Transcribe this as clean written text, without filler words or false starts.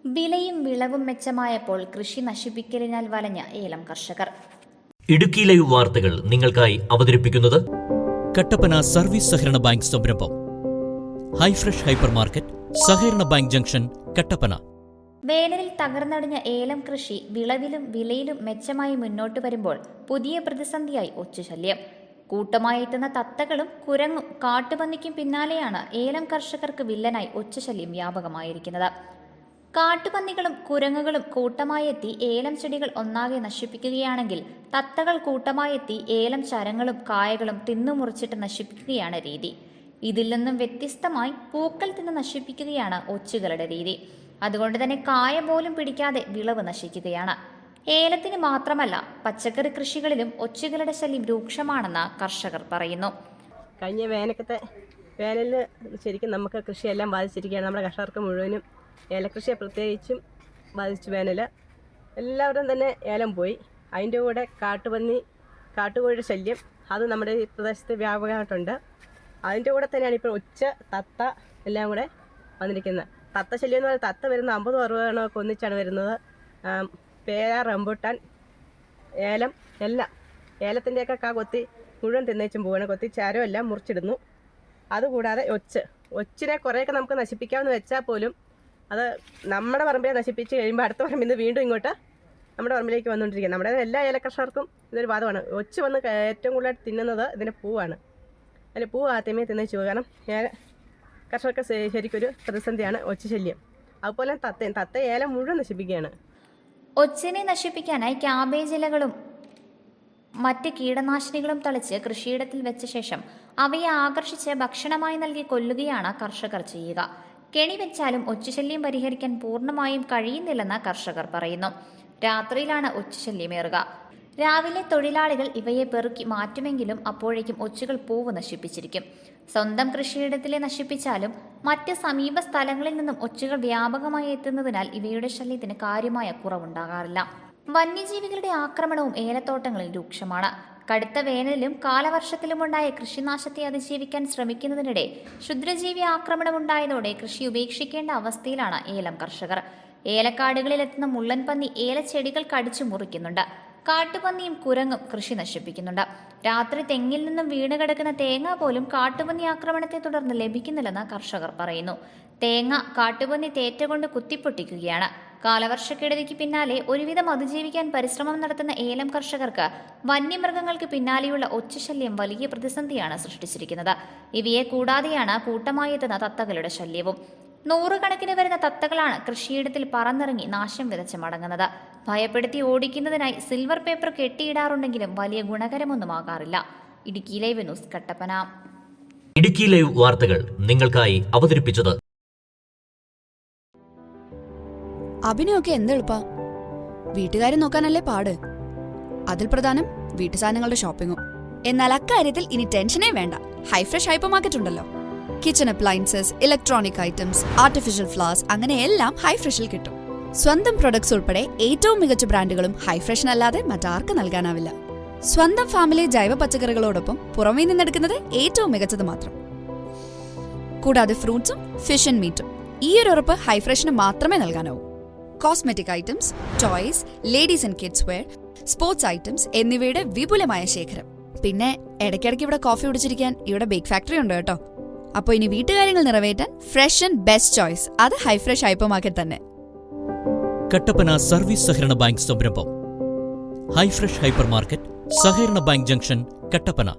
വിലയും വിളവും മെച്ചമായപ്പോൾ കൃഷി നശിപ്പിക്കലിനാൽ വലഞ്ഞ ഏലം കർഷകർ. ഇടുക്കി ലൈവ് വാർത്തകൾ നിങ്ങൾക്കായി അവതരിപ്പിക്കുന്നത് കട്ടപ്പന സർവീസ് സഹകരണ ബാങ്ക് സംരംഭം ഹൈഫ്രഷ് ഹൈപ്പർ മാർക്കറ്റ്, സഹകരണ ബാങ്ക് ജംഗ്ഷൻ, കട്ടപ്പന. വേനലിൽ തകർന്നടിഞ്ഞ ഏലം കൃഷി വിളവിലും വിലയിലും മെച്ചമായി മുന്നോട്ട് വരുമ്പോൾ പുതിയ പ്രതിസന്ധിയായി ഒച്ചുശല്യം. കൂട്ടമായി എത്തുന്ന തത്തകളും കുരങ്ങും കാട്ടുപന്നിക്കും പിന്നാലെയാണ് ഏലം കർഷകർക്ക് വില്ലനായി ഒച്ചുശല്യം വ്യാപകമായിരിക്കുന്നത്. കാട്ടുപന്നികളും കുരങ്ങുകളും കൂട്ടമായെത്തി ഏലം ചെടികൾ ഒന്നാകെ നശിപ്പിക്കുകയാണെങ്കിൽ തത്തകൾ കൂട്ടമായെത്തി ഏലം ചരങ്ങളും കായകളും തിന്നുമുറിച്ചിട്ട് നശിപ്പിക്കുകയാണ് രീതി. ഇതിൽ നിന്നും വ്യത്യസ്തമായി പൂക്കൾ തിന്ന് നശിപ്പിക്കുകയാണ് ഒച്ചുകളുടെ രീതി. അതുകൊണ്ട് തന്നെ കായ പോലും പിടിക്കാതെ വിളവ് നശിക്കുകയാണ്. ഏലത്തിന് മാത്രമല്ല, പച്ചക്കറി കൃഷികളിലും ഒച്ചുകളുടെ ശല്യം രൂക്ഷമാണെന്ന് കർഷകർ പറയുന്നു. കഴിഞ്ഞ വേനലിൽ ശരിക്കും നമുക്ക് കൃഷിയെല്ലാം ബാധിച്ചിരിക്കുകയാണ്. നമ്മുടെ കർഷകർക്ക് മുഴുവനും ഏലകൃഷിയെ പ്രത്യേകിച്ചും ബാധിച്ചു. വേനൽ എല്ലാവരും തന്നെ ഏലം പോയി. അതിൻ്റെ കൂടെ കാട്ടുകോഴിയുടെ ശല്യം അത് നമ്മുടെ ഈ പ്രദേശത്ത് വ്യാപകമായിട്ടുണ്ട്. അതിൻ്റെ കൂടെ തന്നെയാണ് ഇപ്പോൾ ഒച്ച, തത്ത എല്ലാം കൂടെ വന്നിരിക്കുന്നത്. തത്ത ശല്യം എന്ന് പറഞ്ഞാൽ തത്ത വരുന്ന 50-60 എണ്ണമൊക്കെ ഒന്നിച്ചാണ് വരുന്നത്. പേര, റംബുട്ടാൻ, ഏലം എല്ലാം ഏലത്തിൻ്റെയൊക്കെ കൊത്തി മുഴുവൻ തിന്നേച്ചും പോവുകയാണ്. കൊത്തി ചാരം എല്ലാം മുറിച്ചിടുന്നു. അതുകൂടാതെ ഒച്ചിനെ കുറേയൊക്കെ നമുക്ക് നശിപ്പിക്കാമെന്ന് വെച്ചാൽ പോലും അത് നമ്മുടെ പറമ്പിലെ നശിപ്പിച്ച് കഴിയുമ്പോൾ അടുത്ത പറമ്പിൽ നിന്ന് വീണ്ടും ഇങ്ങോട്ട് നമ്മുടെ പറമ്പിലേക്ക് വന്നുകൊണ്ടിരിക്കുക. നമ്മുടെ എല്ലാ ഏലകർഷകർക്കും ഇതൊരു വാദമാണ്. ഒച്ച് വന്ന് ഏറ്റവും കൂടുതലായിട്ട് തിന്നുന്നത് ഇതിൻ്റെ പൂവാണ്. അതിൻ്റെ പൂ ആദ്യമേ തിന്നേച്ചു പോകും. കാരണം കർഷകർക്ക് ശരിക്കൊരു പ്രതിസന്ധിയാണ് ഒച്ച ശല്യം. അതുപോലെ തത്ത ഏലം മുഴുവൻ നശിപ്പിക്കുകയാണ്. ഒച്ചിനെ നശിപ്പിക്കാനായി ക്യാബേജ് ഇലകളും മറ്റ് കീടനാശിനികളും തളിച്ച് കൃഷിയിടത്തിൽ വെച്ച ശേഷം അവയെ ആകർഷിച്ച് ഭക്ഷണമായി നൽകി കൊല്ലുകയാണ് കർഷകർ ചെയ്യുക. കെണി വെച്ചാലും ഒച്ചുശല്യം പരിഹരിക്കാൻ പൂർണ്ണമായും കഴിയുന്നില്ലെന്ന് കർഷകർ പറയുന്നു. രാത്രിയിലാണ് ഒച്ചുശല്യമേറുക. രാവിലെ തൊഴിലാളികൾ ഇവയെ പെറുക്കി മാറ്റുമെങ്കിലും അപ്പോഴേക്കും ഒച്ചുകൾ പൂവ് നശിപ്പിച്ചിരിക്കും. സ്വന്തം കൃഷിയിടത്തിലെ നശിപ്പിച്ചാലും മറ്റ് സമീപ സ്ഥലങ്ങളിൽ നിന്നും ഒച്ചുകൾ വ്യാപകമായി എത്തുന്നതിനാൽ ഇവയുടെ ശല്യത്തിന് കാര്യമായ കുറവുണ്ടാകാറില്ല. വന്യജീവികളുടെ ആക്രമണവും ഏലത്തോട്ടങ്ങളിൽ രൂക്ഷമാണ്. കടുത്ത വേനലിലും കാലവർഷത്തിലുമുണ്ടായ കൃഷിനാശത്തെ അതിജീവിക്കാൻ ശ്രമിക്കുന്നതിനിടെ ക്ഷുദ്രജീവി ആക്രമണമുണ്ടായതോടെ കൃഷി ഉപേക്ഷിക്കേണ്ട അവസ്ഥയിലാണ് ഏലം കർഷകർ. ഏലക്കാടുകളിലെത്തുന്ന മുള്ളൻപന്നി ഏലച്ചെടികൾ കടിച്ചു മുറിക്കുന്നുണ്ട്. കാട്ടുപന്നിയും കുരങ്ങും കൃഷി നശിപ്പിക്കുന്നുണ്ട്. രാത്രി തെങ്ങിൽ നിന്നും വീണ് കിടക്കുന്ന തേങ്ങ പോലും കാട്ടുപന്നി ആക്രമണത്തെ തുടർന്ന് ലഭിക്കുന്നില്ലെന്ന് കർഷകർ പറയുന്നു. തേങ്ങ കാട്ടുപന്നി തേറ്റകൊണ്ട് കുത്തിപ്പൊട്ടിക്കുകയാണ്. കാലവർഷക്കെടുതിക്ക് പിന്നാലെ ഒരുവിധം അതിജീവിക്കാൻ പരിശ്രമം നടത്തുന്ന ഏലം കർഷകർക്ക് വന്യമൃഗങ്ങൾക്ക് പിന്നാലെയുള്ള ഒച്ചശല്യം വലിയ പ്രതിസന്ധിയാണ് സൃഷ്ടിച്ചിരിക്കുന്നത്. ഇവയെ കൂടാതെയാണ് കൂട്ടമായി എത്തുന്ന തത്തകളുടെ ശല്യവും. 100 കണക്കിന് വരുന്ന തത്തകളാണ് കൃഷിയിടത്തിൽ പറന്നിറങ്ങി നാശം വിതച്ച് മടങ്ങുന്നത്. ഭയപ്പെടുത്തി ഓടിക്കുന്നതിനായി സിൽവർ പേപ്പർ കെട്ടിയിടാറുണ്ടെങ്കിലും വലിയ ഗുണകരമൊന്നുമാകാറില്ല. Idukki live news, Kattappana. Idukki live വാർത്തകൾ നിങ്ങൾക്കായി അവതരിപ്പിച്ചത് അഭിനയൊക്കെ എന്തെളുപ്പാ, വീട്ടുകാരെ നോക്കാനല്ലേ പാട്. അതിൽ പ്രധാനം വീട്ടുസാധനങ്ങളുടെ ഷോപ്പിംഗും. എന്നാൽ അക്കാര്യത്തിൽ ഇനി ടെൻഷനേ വേണ്ട. ഹൈഫ്രഷ് ഹൈപ്പർ മാർക്കറ്റ് ഉണ്ടല്ലോ. Kitchen appliances, electronic items, artificial flowers, അങ്ങനെ എല്ലാം ഹൈഫ്രഷിൽ കിട്ടും. സ്വന്തം പ്രൊഡക്ട്സ് ഉൾപ്പെടെ ഏറ്റവും മികച്ച ബ്രാൻഡുകളും ഹൈഫ്രഷിനല്ലാതെ മറ്റാർക്ക് നൽകാനാവില്ല. സ്വന്തം ഫാമിലെ ജൈവ പച്ചക്കറികളോടൊപ്പം പുറമേ നിന്നെടുക്കുന്നത് ഏറ്റവും മികച്ചത് മാത്രം. കൂടാതെ ഫ്രൂട്ട്സും ഫിഷ് ആൻഡ് മീറ്റും. ഈ ഒരു ഉറപ്പ് ഹൈഫ്രഷിന് മാത്രമേ നൽകാനാവൂ. Cosmetic items, toys, ladies and kids wear, sports items എന്നിവയുടെ വിപുലമായ ശേഖരം. പിന്നെ ഇടയ്ക്കിടയ്ക്ക് ഇവിടെ കോഫി കുടിച്ചിരിക്കാൻ ഇവിടെ ബേക്ക് ഫാക്ടറി ഉണ്ട് കേട്ടോ. അപ്പോൾ ഇനി വീട്ടുകാര്യങ്ങൾ നിറവേറ്റാൻ ഫ്രഷ് ആൻഡ് ബെസ്റ്റ് ചോയ്സ് അത് ഹൈഫ്രഷ് ഹൈപ്പർ മാർക്കറ്റ് തന്നെ. കട്ടപ്പന സർവീസ് സഹകരണ ബാങ്ക് സംരംഭം ഹൈഫ്രഷ് ഹൈപ്പർ മാർക്കറ്റ്, സഹകരണ ബാങ്ക് ജംഗ്ഷൻ, കട്ടപ്പന.